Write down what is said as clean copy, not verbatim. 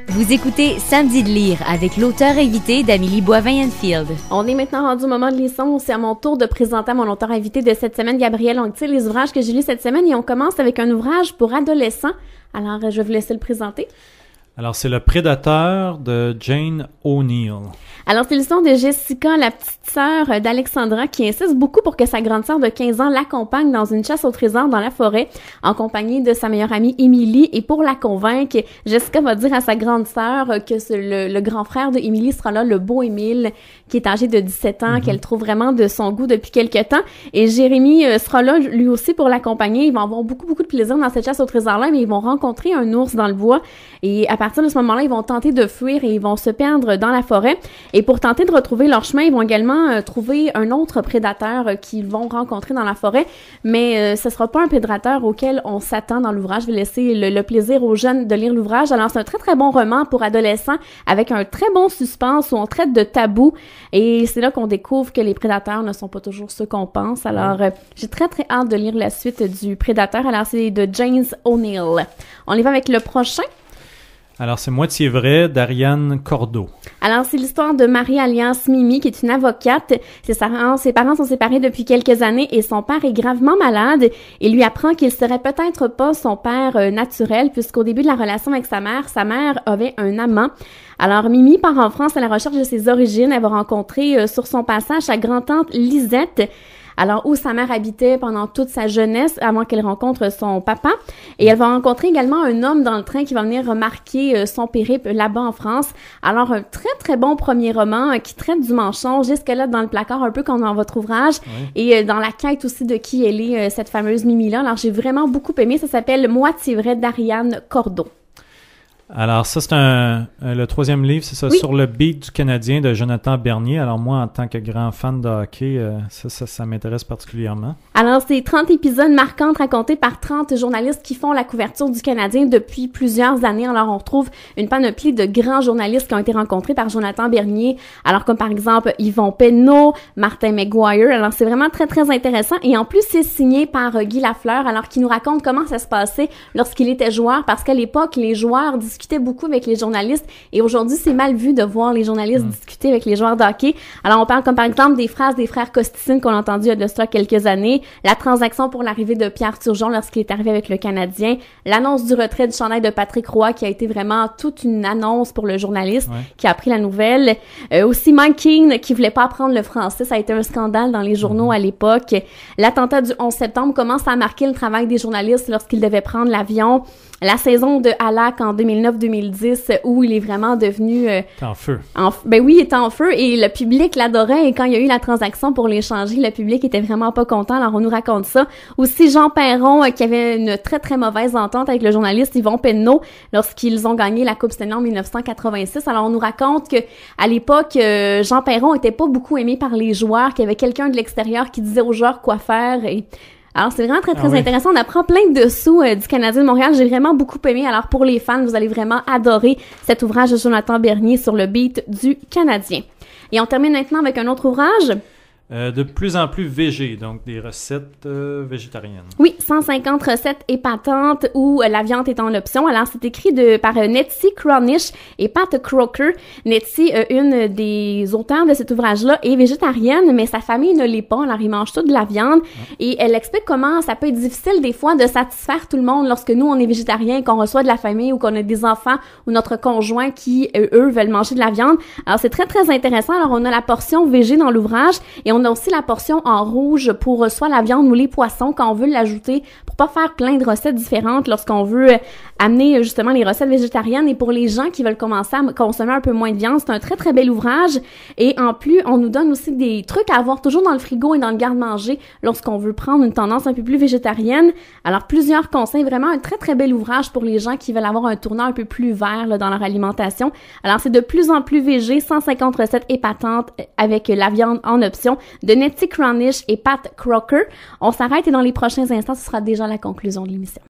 Vous écoutez Samedi de lire avec l'auteur invité d'Amélie Boivin-Enfield. On est maintenant rendu au moment de leçon. C'est à mon tour de présenter mon auteur invité de cette semaine, Gabriel Anctil, les ouvrages que j'ai lus cette semaine. Et on commence avec un ouvrage pour adolescents. Alors, je vais vous laisser le présenter. Alors, c'est Le Prédateur de Jane O'Neill. Alors, c'est l'histoire de Jessica, la petite sœur d'Alexandra, qui insiste beaucoup pour que sa grande sœur de 15 ans l'accompagne dans une chasse au trésor dans la forêt, en compagnie de sa meilleure amie Emily. Et pour la convaincre, Jessica va dire à sa grande sœur que le grand frère de Emily sera là, le beau Émile, qui est âgé de 17 ans, qu'elle trouve vraiment de son goût depuis quelques temps. Et Jérémy sera là, lui aussi, pour l'accompagner. Ils vont avoir beaucoup de plaisir dans cette chasse au trésor-là, mais ils vont rencontrer un ours dans le bois. Et à partir de ce moment-là, ils vont tenter de fuir et ils vont se perdre dans la forêt. Et pour tenter de retrouver leur chemin, ils vont également trouver un autre prédateur qu'ils vont rencontrer dans la forêt. Mais ce sera pas un prédateur auquel on s'attend dans l'ouvrage. Je vais laisser le plaisir aux jeunes de lire l'ouvrage. Alors, c'est un très bon roman pour adolescents avec un très bon suspense où on traite de tabous. Et c'est là qu'on découvre que les prédateurs ne sont pas toujours ceux qu'on pense. Alors, j'ai très hâte de lire la suite du Prédateur. Alors, c'est de Jane O'Neill. On y va avec le prochain. Alors, c'est Moitié vrai d'Ariane Cordeau. Alors, c'est l'histoire de Marie-Alliance Mimi, qui est une avocate. Ses parents sont séparés depuis quelques années et son père est gravement malade. Il lui apprend qu'il serait peut-être pas son père naturel, puisqu'au début de la relation avec sa mère avait un amant. Alors, Mimi part en France à la recherche de ses origines. Elle va rencontrer sur son passage sa grand-tante Lisette, alors où sa mère habitait pendant toute sa jeunesse avant qu'elle rencontre son papa. Et elle va rencontrer également un homme dans le train qui va venir remarquer son périple là-bas en France. Alors, un très bon premier roman qui traite du mensonge, jusque-là dans le placard, un peu comme dans votre ouvrage, et dans la quête aussi de qui elle est, cette fameuse Mimi-là. Alors, j'ai vraiment beaucoup aimé. Ça s'appelle Moitié vrai d'Ariane Cordeau. Alors, ça, c'est le troisième livre, c'est ça, Oui. Sur le beat du Canadien de Jonathan Bernier. Alors, moi, en tant que grand fan de hockey, ça m'intéresse particulièrement. Alors, c'est 30 épisodes marquants racontés par 30 journalistes qui font la couverture du Canadien depuis plusieurs années. Alors, on retrouve une panoplie de grands journalistes qui ont été rencontrés par Jonathan Bernier. Alors, comme par exemple Yvon Penneau, Martin McGuire. Alors, c'est vraiment très intéressant. Et en plus, c'est signé par Guy Lafleur, alors qui nous raconte comment ça se passait lorsqu'il était joueur. Parce qu'à l'époque, les joueurs discutaient beaucoup avec les journalistes et aujourd'hui, c'est mal vu de voir les journalistes discuter avec les joueurs de hockey. Alors, on parle comme par exemple des phrases des frères Costicine qu'on a entendu il y a de cela quelques années, la transaction pour l'arrivée de Pierre Turgeon lorsqu'il est arrivé avec le Canadien, l'annonce du retrait du chandail de Patrick Roy qui a été vraiment toute une annonce pour le journaliste qui a appris la nouvelle. Aussi Mike King qui voulait pas apprendre le français, ça a été un scandale dans les journaux à l'époque. L'attentat du 11 septembre commence à marquer le travail des journalistes lorsqu'ils devaient prendre l'avion. La saison de Halak en 2009-2010 où il est vraiment devenu... en feu. Ben oui, il était en feu et le public l'adorait et quand il y a eu la transaction pour l'échanger, le public était vraiment pas content. Alors on nous raconte ça. Aussi Jean Perron qui avait une très mauvaise entente avec le journaliste Yvon Penneau lorsqu'ils ont gagné la Coupe Stanley en 1986. Alors on nous raconte que à l'époque, Jean Perron était pas beaucoup aimé par les joueurs, qu'il y avait quelqu'un de l'extérieur qui disait aux joueurs quoi faire et... Alors, c'est vraiment très intéressant. On apprend plein de dessous du Canadien de Montréal. J'ai vraiment beaucoup aimé. Alors, pour les fans, vous allez vraiment adorer cet ouvrage de Jonathan Bernier sur le beat du Canadien. Et on termine maintenant avec un autre ouvrage. De plus en plus végé, donc des recettes végétariennes. Oui, 150 recettes épatantes où la viande est en option. Alors, c'est écrit par Nettie Cronish et Pat Crocker. Nettie, une des auteurs de cet ouvrage-là, est végétarienne, mais sa famille ne l'est pas. Alors, ils mangent toute de la viande. Et elle explique comment ça peut être difficile des fois de satisfaire tout le monde lorsque nous, on est végétarien, qu'on reçoit de la famille ou qu'on a des enfants ou notre conjoint qui, eux, veulent manger de la viande. Alors, c'est très intéressant. Alors, on a la portion végé dans l'ouvrage et on a aussi la portion en rouge pour soit la viande ou les poissons quand on veut l'ajouter pour pas faire plein de recettes différentes lorsqu'on veut amener justement les recettes végétariennes. Et pour les gens qui veulent commencer à consommer un peu moins de viande, c'est un très bel ouvrage. Et en plus, on nous donne aussi des trucs à avoir toujours dans le frigo et dans le garde-manger lorsqu'on veut prendre une tendance un peu plus végétarienne. Alors, plusieurs conseils, vraiment un très bel ouvrage pour les gens qui veulent avoir un tournant un peu plus vert là, dans leur alimentation. Alors, c'est de plus en plus végé, 150 recettes épatantes avec la viande en option de Nettie Cronish et Pat Crocker. On s'arrête et dans les prochains instants, ce sera déjà la conclusion de l'émission.